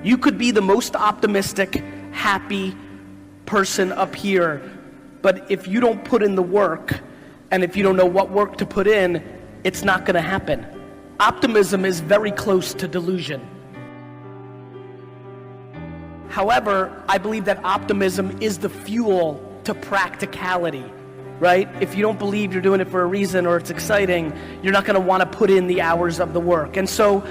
You could be the most optimistic, happy person up here, but if you don't put in the work, and if you don't know what work to put in, it's not gonna happen. Optimism is very close to delusion. However, I believe that optimism is the fuel to practicality, right? If you don't believe you're doing it for a reason or it's exciting, you're not gonna wanna put in the hours of the work. And so,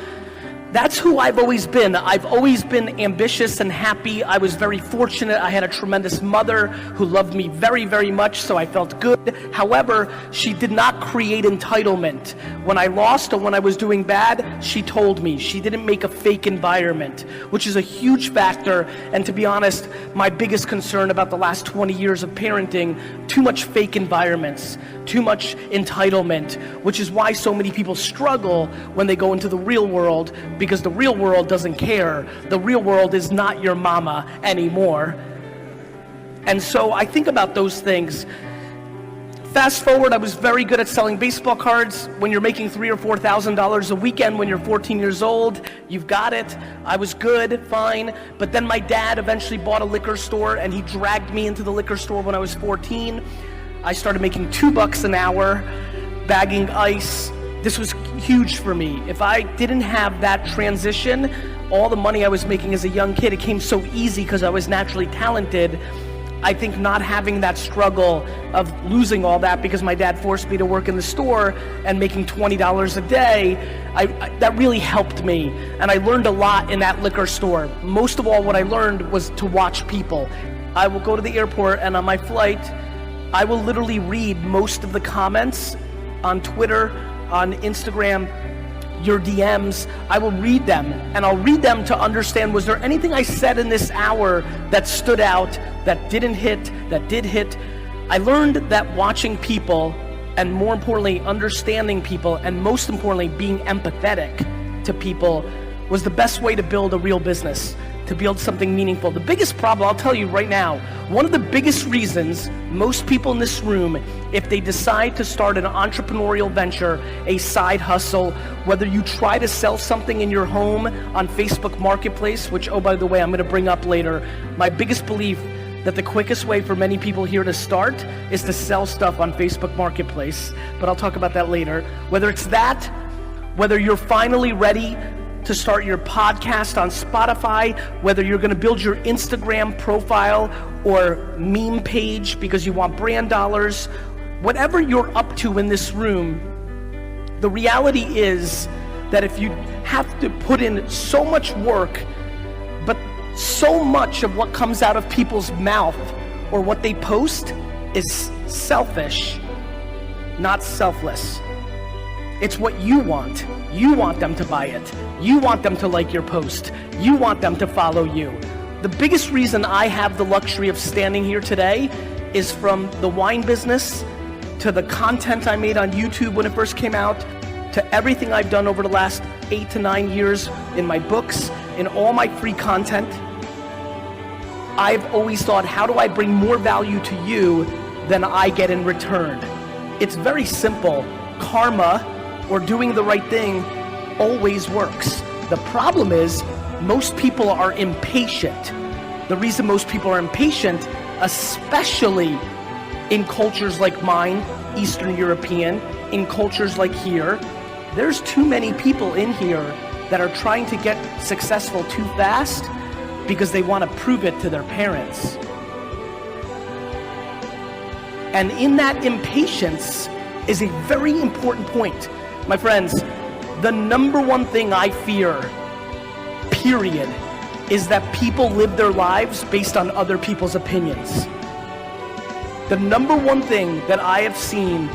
that's who I've always been. I've always been ambitious and happy. I was very fortunate. I had a tremendous mother who loved me very, very much, so I felt good. However, she did not create entitlement. When I lost or when I was doing bad, she told me. She didn't make a fake environment, which is a huge factor. And to be honest, my biggest concern about the last 20 years of parenting, too much fake environments, too much entitlement, which is why so many people struggle when they go into the real world, because the real world doesn't care. The real world is not your mama anymore. And so I think about those things. Fast forward, I was very good at selling baseball cards. When you're making $3,000 or $4,000 a weekend when you're 14 years old, you've got it. I was good, fine. But then my dad eventually bought a liquor store and he dragged me into the liquor store when I was 14. I started making $2 an hour, bagging ice. This was huge for me. If I didn't have that transition, all the money I was making as a young kid, it came so easy because I was naturally talented. I think not having that struggle of losing all that because my dad forced me to work in the store and making $20 a day, that really helped me. And I learned a lot in that liquor store. Most of all, what I learned was to watch people. I will go to the airport and on my flight, I will literally read most of the comments on Twitter, on Instagram, your DMs. I will read them, and I'll read them to understand, was there anything I said in this hour that stood out, that didn't hit, that did hit? I learned that watching people, and more importantly, understanding people, and most importantly, being empathetic to people was the best way to build a real business, to build something meaningful. The biggest problem, I'll tell you right now, one of the biggest reasons most people in this room, if they decide to start an entrepreneurial venture, a side hustle, whether you try to sell something in your home on Facebook Marketplace, which, oh, by the way, I'm gonna bring up later, my biggest belief that the quickest way for many people here to start is to sell stuff on Facebook Marketplace, but I'll talk about that later. Whether it's that, whether you're finally ready to start your podcast on Spotify, whether you're gonna build your Instagram profile or meme page because you want brand dollars, whatever you're up to in this room, the reality is that if you have to put in so much work, but so much of what comes out of people's mouth or what they post is selfish, not selfless. It's what you want. You want them to buy it. You want them to like your post. You want them to follow you. The biggest reason I have the luxury of standing here today is from the wine business, to the content I made on YouTube when it first came out, to everything I've done over the last 8 to 9 years in my books, in all my free content. I've always thought, how do I bring more value to you than I get in return? It's very simple. Karma, or doing the right thing, always works. The problem is, most people are impatient. The reason most people are impatient, especially in cultures like mine, Eastern European, in cultures like here, there's too many people in here that are trying to get successful too fast because they want to prove it to their parents. And in that impatience is a very important point. My friends, the number one thing I fear, period, is that people live their lives based on other people's opinions. The number one thing that I have seen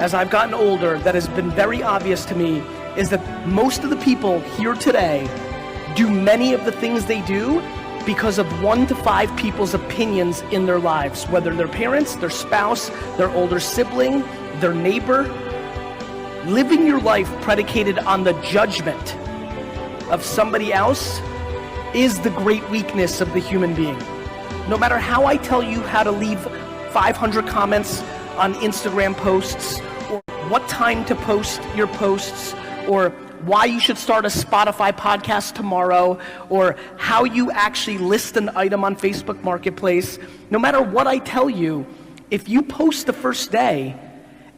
as I've gotten older that has been very obvious to me is that most of the people here today do many of the things they do because of 1 to 5 people's opinions in their lives, whether their parents, their spouse, their older sibling, their neighbor. Living your life predicated on the judgment of somebody else is the great weakness of the human being. No matter how I tell you how to leave 500 comments on Instagram posts, or what time to post your posts, or why you should start a Spotify podcast tomorrow, or how you actually list an item on Facebook Marketplace, no matter what I tell you, if you post the first day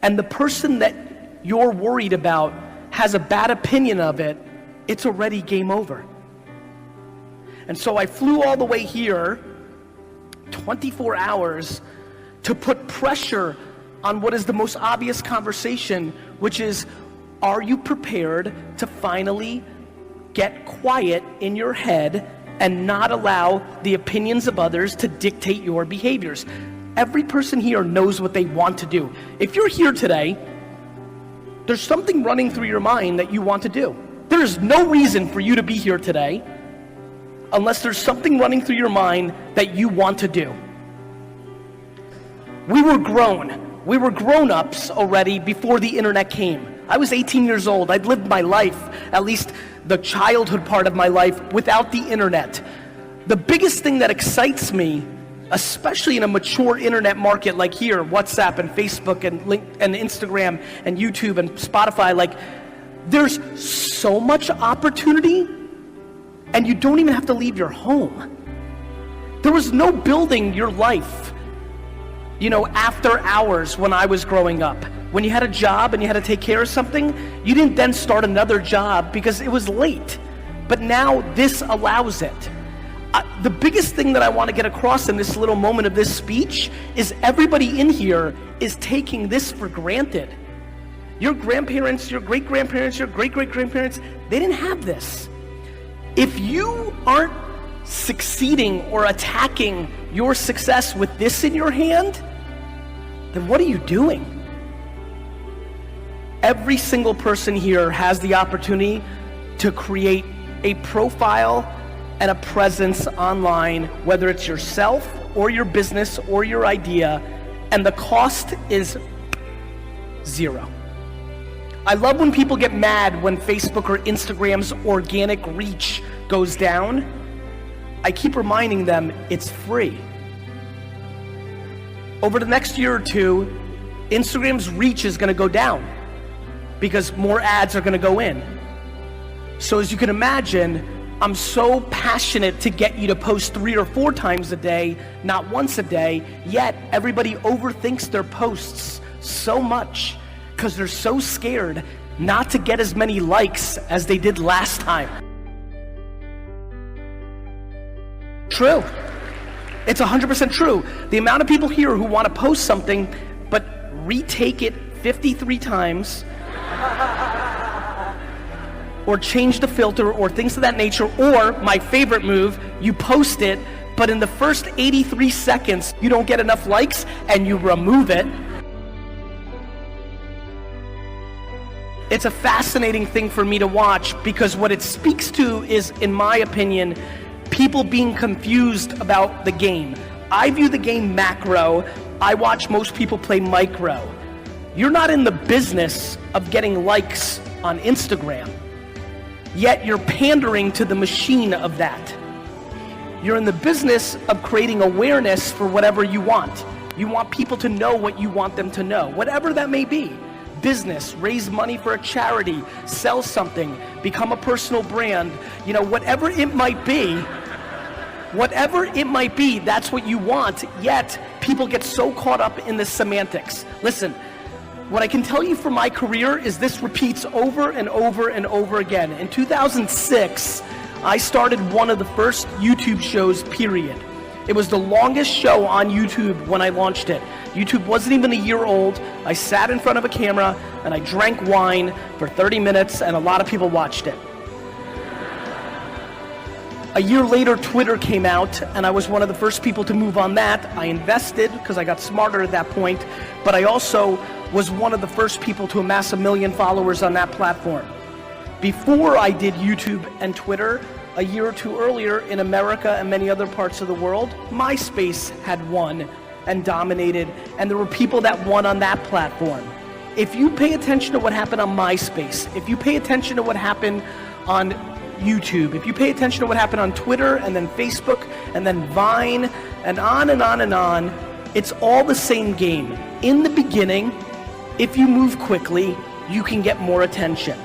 and the person that you're worried about has a bad opinion of it, it's already game over. And so I flew all the way here, 24 hours, to put pressure on what is the most obvious conversation, which is, are you prepared to finally get quiet in your head and not allow the opinions of others to dictate your behaviors? Every person here knows what they want to do. If you're here today, there's something running through your mind that you want to do. There's no reason for you to be here today unless there's something running through your mind that you want to do. We were grown-ups already before the internet came. I was 18 years old. I'd lived my life, at least the childhood part of my life, without the internet. The biggest thing that excites me, especially in a mature internet market like here, WhatsApp and Facebook and Instagram and YouTube and Spotify, like, there's so much opportunity and you don't even have to leave your home. There was no building your life, after hours when I was growing up. When you had a job and you had to take care of something, you didn't then start another job because it was late. But now this allows it. The biggest thing that I want to get across in this little moment of this speech is everybody in here is taking this for granted. Your grandparents, your great-grandparents, your great-great-grandparents, they didn't have this. If you aren't succeeding or attacking your success with this in your hand, then what are you doing? Every single person here has the opportunity to create a profile and a presence online, whether it's yourself or your business or your idea, and the cost is zero. I love when people get mad when Facebook or Instagram's organic reach goes down. I keep reminding them it's free. Over the next year or two, Instagram's reach is going to go down because more ads are going to go in. So as you can imagine, I'm so passionate to get you to post 3 or 4 times a day, not once a day, yet everybody overthinks their posts so much because they're so scared not to get as many likes as they did last time. True. It's 100% true. The amount of people here who want to post something but retake it 53 times or change the filter or things of that nature, or my favorite move, you post it, but in the first 83 seconds you don't get enough likes and you remove it. It's a fascinating thing for me to watch because what it speaks to is, in my opinion, people being confused about the game. I view the game macro. I watch most people play micro. You're not in the business of getting likes on Instagram, yet you're pandering to the machine of that. You're in the business of creating awareness for whatever you want. You want people to know what you want them to know, whatever that may be. Business, raise money for a charity, sell something, become a personal brand, whatever it might be. Whatever it might be, that's what you want, yet people get so caught up in the semantics. Listen, what I can tell you from my career is this repeats over and over and over again. In 2006, I started one of the first YouTube shows, period. It was the longest show on YouTube when I launched it. YouTube wasn't even a year old. I sat in front of a camera and I drank wine for 30 minutes and a lot of people watched it. A year later, Twitter came out, and I was one of the first people to move on that. I invested, because I got smarter at that point, but I also was one of the first people to amass 1 million followers on that platform. Before I did YouTube and Twitter, a year or two earlier, in America and many other parts of the world, MySpace had won and dominated, and there were people that won on that platform. If you pay attention to what happened on MySpace, if you pay attention to what happened on YouTube, if you pay attention to what happened on Twitter and then Facebook and then Vine and on and on and on, it's all the same game. In the beginning, if you move quickly, you can get more attention.